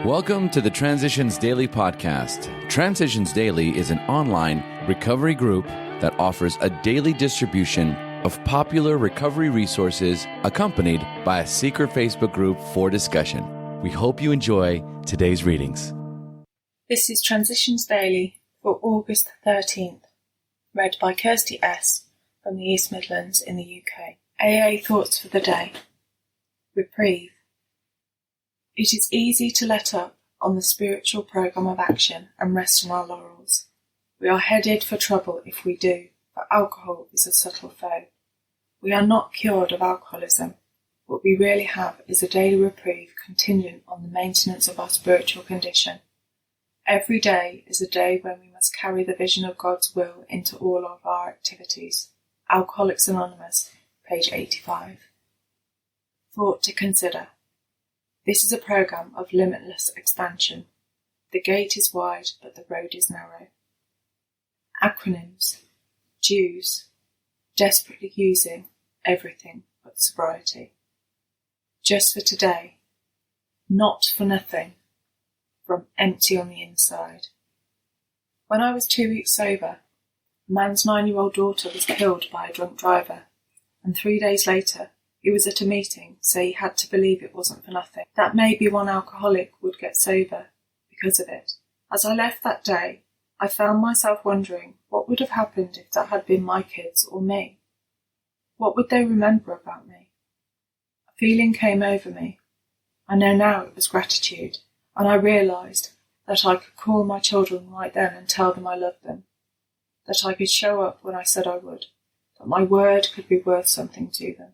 Welcome to the Transitions Daily podcast. Transitions Daily is an online recovery group that offers a daily distribution of popular recovery resources accompanied by a secret Facebook group for discussion. We hope you enjoy today's readings. This is Transitions Daily for August 13th, read by Kirsty S. from the East Midlands in the UK. AA Thoughts for the Day. Reprieve. It is easy to let up on the spiritual programme of action and rest on our laurels. We are headed for trouble if we do, for alcohol is a subtle foe. We are not cured of alcoholism. What we really have is a daily reprieve contingent on the maintenance of our spiritual condition. Every day is a day when we must carry the vision of God's will into all of our activities. Alcoholics Anonymous, page 85. Thought to consider. This is a programme of limitless expansion. The gate is wide, but the road is narrow. Acronyms. Jews. Desperately using everything but sobriety. Just for today. Not for nothing. From empty on the inside. When I was 2 weeks sober, a man's 9-year-old daughter was killed by a drunk driver, and 3 days later, he was at a meeting, so he had to believe it wasn't for nothing. That maybe one alcoholic would get sober because of it. As I left that day, I found myself wondering what would have happened if that had been my kids or me. What would they remember about me? A feeling came over me. I know now it was gratitude, and I realised that I could call my children right then and tell them I loved them, that I could show up when I said I would, that my word could be worth something to them.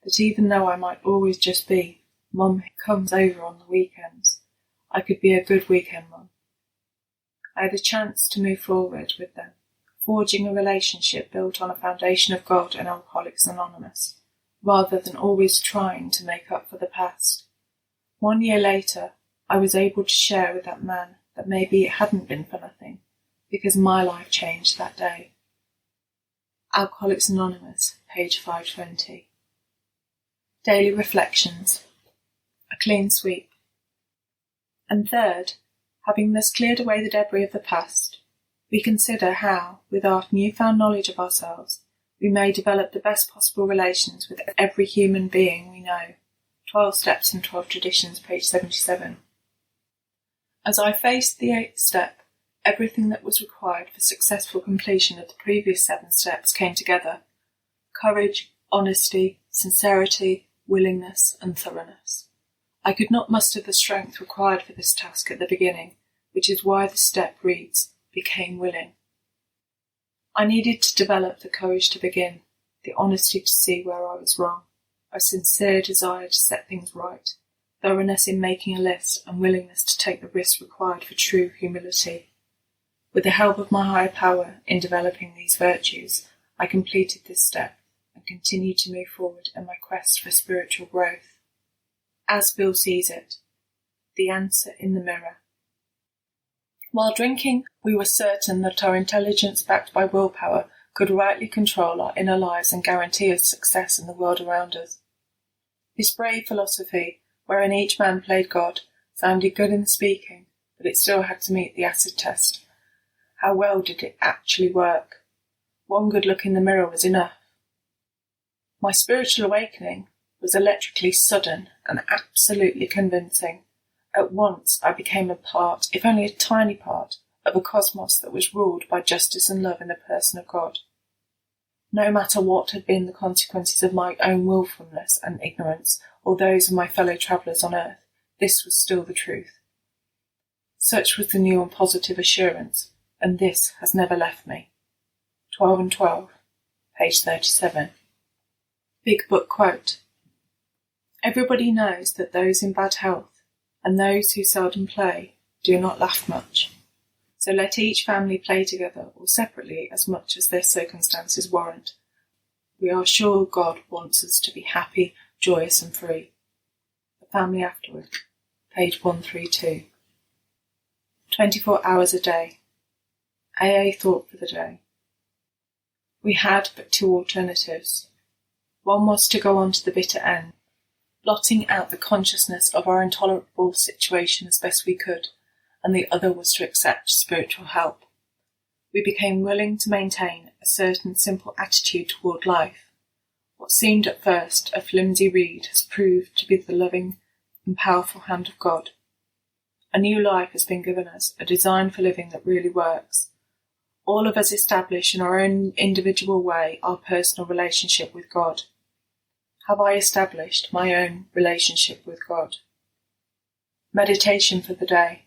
That even though I might always just be Mum who comes over on the weekends, I could be a good weekend mum. I had a chance to move forward with them, forging a relationship built on a foundation of God and Alcoholics Anonymous, rather than always trying to make up for the past. 1 year later, I was able to share with that man that maybe it hadn't been for nothing, because my life changed that day. Alcoholics Anonymous, page 520. Daily Reflections. A clean sweep. And third, having thus cleared away the debris of the past, we consider how, with our newfound knowledge of ourselves, we may develop the best possible relations with every human being we know. 12 Steps and 12 Traditions, page 77. As I faced the 8th step, everything that was required for successful completion of the previous 7 steps came together. Courage, honesty, sincerity, willingness and thoroughness. I could not muster the strength required for this task at the beginning, which is why the step reads, became willing. I needed to develop the courage to begin, the honesty to see where I was wrong, a sincere desire to set things right, thoroughness in making a list and willingness to take the risks required for true humility. With the help of my higher power in developing these virtues, I completed this step and continue to move forward in my quest for spiritual growth. As Bill sees it, the answer in the mirror. While drinking, we were certain that our intelligence backed by willpower could rightly control our inner lives and guarantee us success in the world around us. This brave philosophy, wherein each man played God, sounded good in the speaking, but it still had to meet the acid test. How well did it actually work? One good look in the mirror was enough. My spiritual awakening was electrically sudden and absolutely convincing. At once I became a part, if only a tiny part, of a cosmos that was ruled by justice and love in the person of God. No matter what had been the consequences of my own willfulness and ignorance, or those of my fellow travellers on earth, this was still the truth. Such was the new and positive assurance, and this has never left me. 12 and 12, page 37. Big Book quote. Everybody knows that those in bad health and those who seldom play do not laugh much. So let each family play together or separately as much as their circumstances warrant. We are sure God wants us to be happy, joyous and free. The Family Afterward, page 132. 24 hours a day. AA Thought for the Day. We had but 2 alternatives. One was to go on to the bitter end, blotting out the consciousness of our intolerable situation as best we could, and the other was to accept spiritual help. We became willing to maintain a certain simple attitude toward life. What seemed at first a flimsy reed has proved to be the loving and powerful hand of God. A new life has been given us, a design for living that really works. All of us establish in our own individual way our personal relationship with God. Have I established my own relationship with God? Meditation for the day.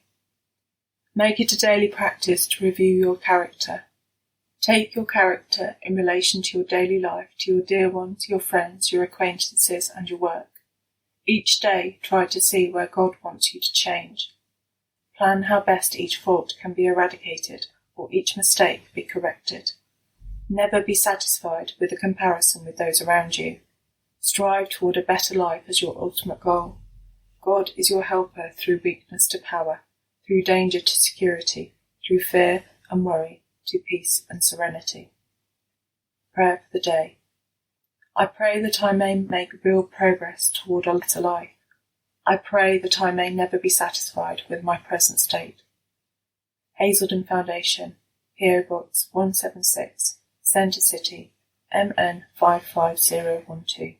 Make it a daily practice to review your character. Take your character in relation to your daily life, to your dear ones, your friends, your acquaintances, and your work. Each day, try to see where God wants you to change. Plan how best each fault can be eradicated or each mistake be corrected. Never be satisfied with a comparison with those around you. Strive toward a better life as your ultimate goal. God is your helper through weakness to power, through danger to security, through fear and worry to peace and serenity. Prayer for the day. I pray that I may make real progress toward a better life. I pray that I may never be satisfied with my present state. Hazelden Foundation, P.O. Box 176, Centre City, MN 55012.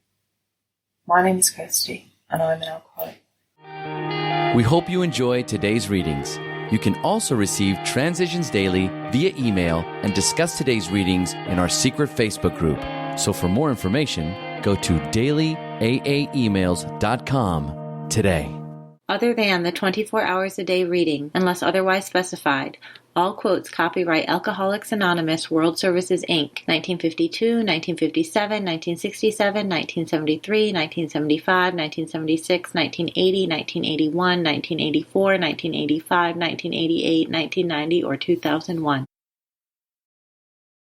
My name is Kirsty, and I'm an alcoholic. We hope you enjoyed today's readings. You can also receive Transitions Daily via email and discuss today's readings in our secret Facebook group. So for more information, go to dailyaaemails.com today. Other than the 24 hours a day reading, unless otherwise specified, all quotes copyright Alcoholics Anonymous World Services, Inc., 1952, 1957, 1967, 1973, 1975, 1976, 1980, 1981, 1984, 1985, 1988, 1990, or 2001.